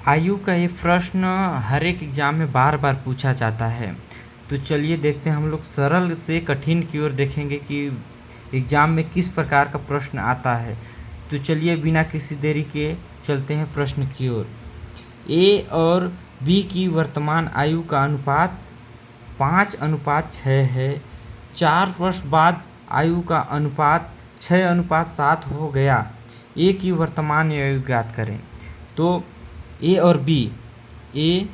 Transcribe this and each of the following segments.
आयु का ये प्रश्न हर एक एग्ज़ाम में बार बार पूछा जाता है। तो चलिए देखते हैं, हम लोग सरल से कठिन की ओर देखेंगे कि एग्ज़ाम में किस प्रकार का प्रश्न आता है। तो चलिए बिना किसी देरी के चलते हैं प्रश्न की ओर। ए और बी की वर्तमान आयु का अनुपात 5:6 है। 4 वर्ष बाद आयु का अनुपात 6:7 हो गया। ए की वर्तमान आयु ज्ञात करें। तो ए और बी, ए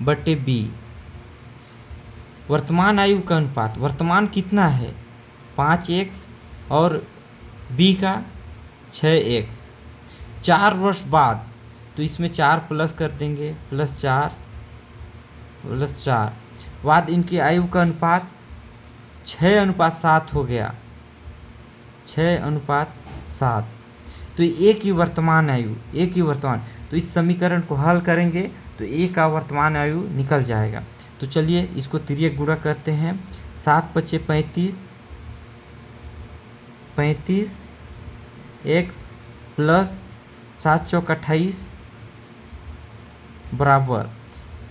बटे बी, वर्तमान आयु का अनुपात, वर्तमान कितना है 5x और बी का 6x। 4 वर्ष बाद तो इसमें 4 प्लस कर देंगे, +4 बाद इनकी आयु का अनुपात 6:7 हो गया, 6:7। तो ए की वर्तमान आयु, ए की वर्तमान, तो इस समीकरण को हल करेंगे तो ए का वर्तमान आयु निकल जाएगा। तो चलिए इसको तिर्यक गुणा करते हैं। 7×5 = 35, x प्लस 7×4 = 28 बराबर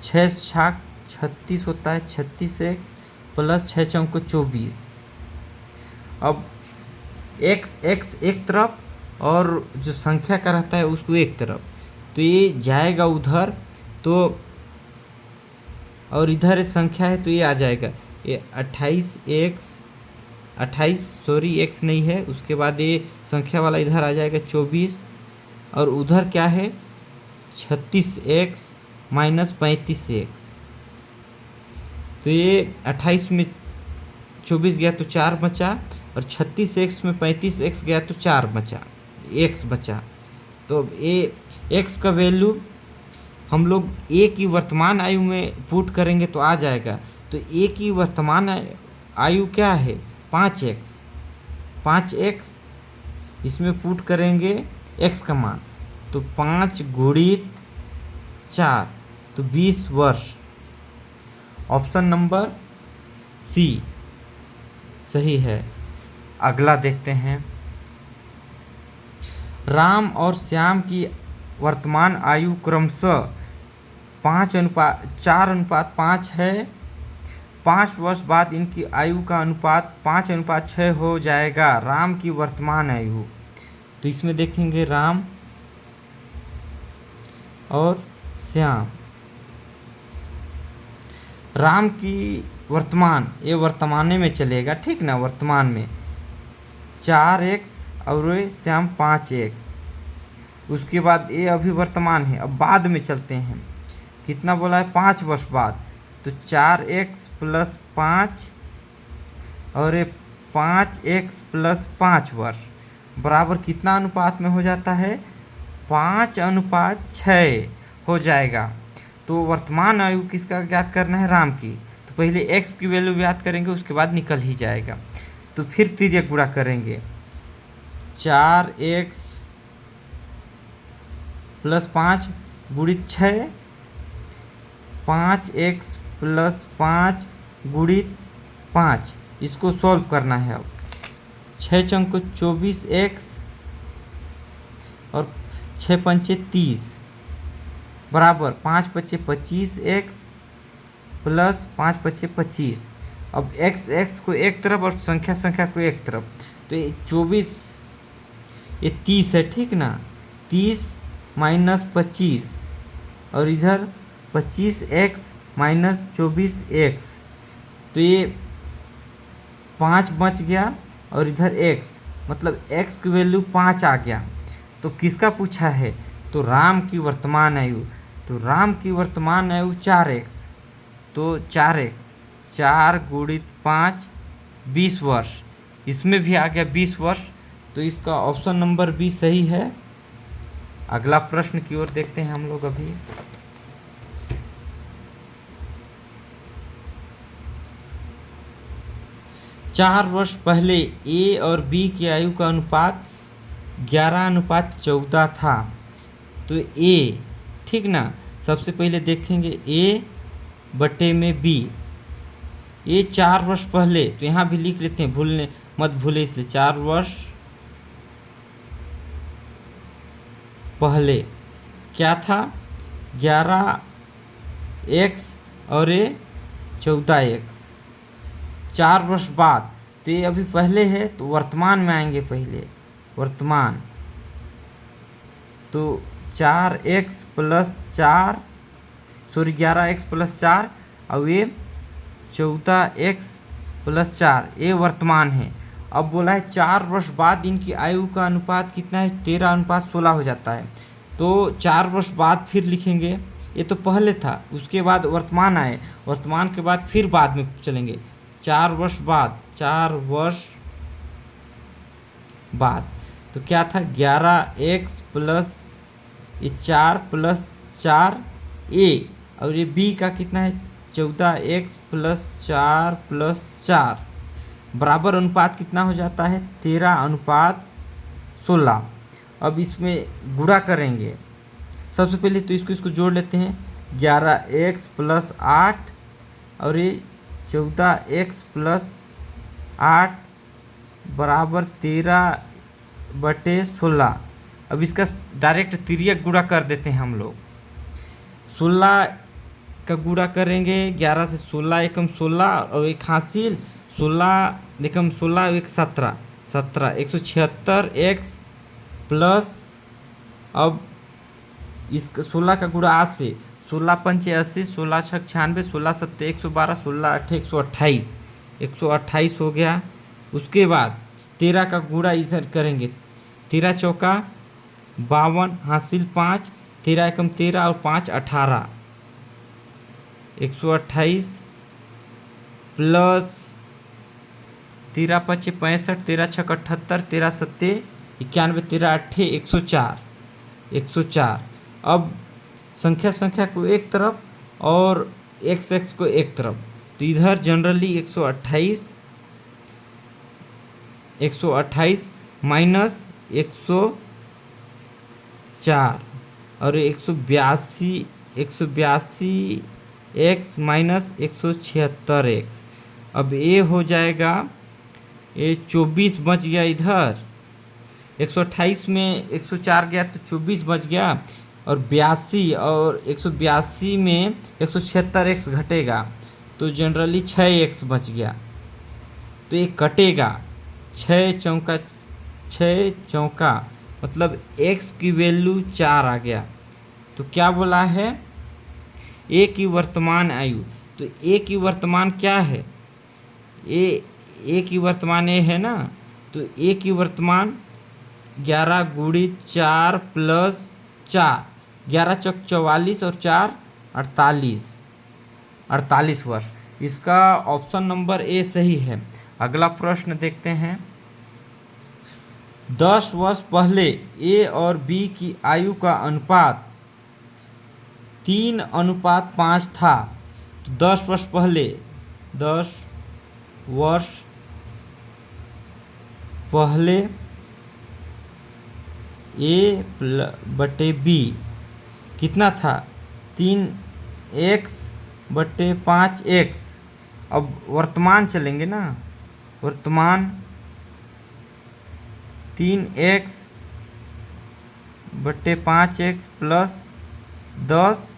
6×7 = 36 होता है, 36x प्लस 6×4 = 24। अब x एक तरफ और जो संख्या का रहता है उसको एक तरफ, तो ये जाएगा उधर, तो और इधर संख्या है तो ये आ जाएगा, ये 28 नहीं है, उसके बाद ये संख्या वाला इधर आ जाएगा 24, और उधर क्या है 36x - 35x। तो ये 28 में 24 गया तो 4 बचा, और 36x में 35x गया तो 4 बचा, x बचा। तो ए x का वैल्यू हम लोग ए की वर्तमान आयु में पुट करेंगे तो आ जाएगा। तो ए की वर्तमान आयु क्या है 5x, इसमें पुट करेंगे x का मान, तो 5 × 4 तो 20 वर्ष। ऑप्शन नंबर सी सही है। अगला देखते हैं। राम और श्याम की वर्तमान आयु क्रमशः 4:5 है। 5 वर्ष बाद इनकी आयु का अनुपात 5:6 हो जाएगा। राम की वर्तमान आयु, तो इसमें देखेंगे राम और श्याम। राम की वर्तमान, ये वर्तमाने में चलेगा, ठीक ना, वर्तमान में 4x और ये श्याम 5x। उसके बाद ये अभी वर्तमान है। अब बाद में चलते हैं, कितना बोला है 5 वर्ष बाद, तो 4x + 5 और ये 5x + 5 वर्ष बराबर कितना अनुपात में हो जाता है 5:6 हो जाएगा। तो वर्तमान आयु किसका ज्ञात करना है, राम की। तो पहले x की वैल्यू ज्ञात करेंगे, उसके बाद निकल ही जाएगा। तो फिर तिर्यक गुणा करेंगे, 4x + 5 × 6, 5x + 5 × 5, इसको सॉल्व करना है। अब 6×4 = 24x और 6×5 = 30 बराबर 5×5 = 25x प्लस 5×5 = 25। अब x को एक तरफ और संख्या को एक तरफ, तो ये 24, ये 30 है, ठीक ना, 30 - 25 और इधर 25x - 24x, तो ये 5 बच गया और इधर x, मतलब x की वैल्यू 5 आ गया। तो किसका पूछा है, तो राम की वर्तमान आयु। तो राम की वर्तमान आयु 4x, तो 4x 4 × 5 20 वर्ष, इसमें भी आ गया 20 वर्ष। तो इसका ऑप्शन नंबर बी सही है। अगला प्रश्न की ओर देखते हैं हम लोग अभी। चार वर्ष पहले ए और बी की आयु का अनुपात 11:14 था। तो ए, ठीक ना, सबसे पहले देखेंगे ए बटे में बी। ये 4 वर्ष पहले, तो यहाँ भी लिख लेते हैं, मत भूले, इसलिए 4 वर्ष पहले क्या था 11x और ये 14x। 4 वर्ष बाद, तो ये अभी पहले है तो वर्तमान में आएंगे पहले, वर्तमान। तो 4x plus 4, sorry 11x plus 4 और ये 14x प्लस 4, ये वर्तमान है। अब बोला है 4 वर्ष बाद इनकी आयु का अनुपात कितना है, 13:16 हो जाता है। तो 4 वर्ष बाद फिर लिखेंगे, ये तो पहले था, उसके बाद वर्तमान आए, वर्तमान के बाद फिर बाद में चलेंगे 4 वर्ष बाद, 4 वर्ष बाद। तो क्या था 11x प्लस ये 4 प्लस 4 a, और ये b का कितना है 14x प्लस 4 प्लस 4 बराबर अनुपात कितना हो जाता है 13:16। अब इसमें गुणा करेंगे, सबसे पहले तो इसको जोड़ लेते हैं, 11x प्लस 8 और ये 14x प्लस 8 बराबर 13/16। अब इसका डायरेक्ट तिर्यक गुणा कर देते हैं हम लोग। 16 का गुणा करेंगे, 11 से 16 एकम 16 और एक हासिल 16 एकम 16 एक 17, 176x प्लस, अब इसका 16 का गुणा 8 से, 16 पंचे 80, 16 छक 96, 16 सत्ते 112, 16 अट्ठे 128, 128 हो गया। उसके बाद 13 का गुणा इधर करेंगे, 13 चौका 52 हासिल 5, 13 एकम 13 और 5 18, 128 प्लस 13 पचे 65, 13 छक 78, 13 सत्ते 91, 13 अट्ठे 104, 104। अब संख्या को एक तरफ और x को एक तरफ, तो इधर जनरली 128 माइनस 104 और 182 x माइनस 176x। अब ये हो जाएगा, ये 24 बच गया, इधर 128 में 104 गया तो 24 बच गया, और 82 और 182 में 176x घटेगा तो जनरली 6x बच गया। तो ये कटेगा 6 चौका मतलब x की वैल्यू 4 आ गया। तो क्या बोला है, a की वर्तमान आयु, तो a की वर्तमान क्या है, a की वर्तमान a है ना, तो a की वर्तमान 11 गुणित 4 प्लस 4, 11 चौक 44 और 4 48 वर्ष। इसका ऑप्शन नंबर ए सही है। अगला प्रश्न देखते हैं। 10 वर्ष पहले ए और बी की आयु का अनुपात 3:5 था। तो 10 वर्ष पहले, 10 वर्ष पहले ए बटे बी कितना था 3x/5x। अब वर्तमान चलेंगे ना, वर्तमान 3x/5x प्लस 10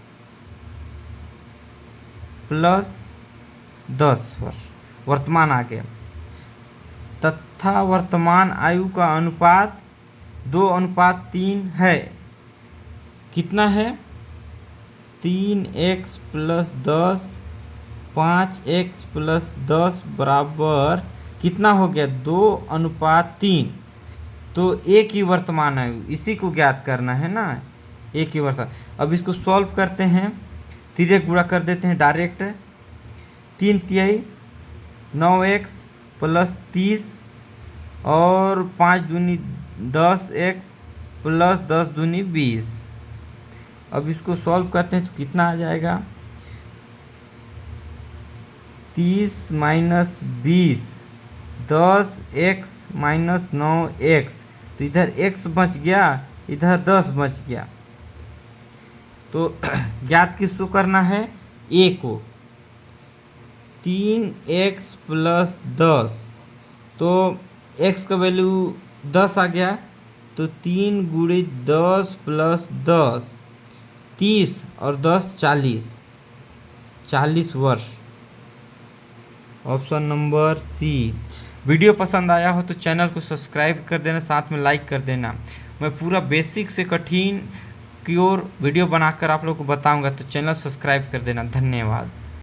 वर्ष वर्तमान आ गया, तथा वर्तमान आयु का अनुपात 2:3 है। कितना है 3x प्लस 10, 5x प्लस 10 बराबर कितना हो गया 2:3। तो ए की वर्तमान आयु, इसी को ज्ञात करना है ना, ए की वर्तमान। अब इसको सॉल्व करते हैं, तिर्यक गुणा कर देते हैं डायरेक्ट। 3 9x प्लस 30 और 5 दूनी 10x प्लस 10 दूनी 20। अब इसको सॉल्व करते हैं तो कितना आ जाएगा 30 माइनस 20, 10x माइनस 9x। तो इधर x बच गया, इधर 10 बच गया। तो ज्ञात किसको करना है, a को। 3x प्लस 10, तो x का वैल्यू 10 आ गया, तो 3 गुणित 10 प्लस 10 30 और 10 40, 40 वर्ष। Option number C. वीडियो पसंद आया हो तो चैनल को सब्सक्राइब कर देना, साथ में लाइक कर देना। मैं पूरा बेसिक से कठिन की ओर वीडियो बनाकर आप लोग को बताऊंगा, तो चैनल सब्सक्राइब कर देना। धन्यवाद।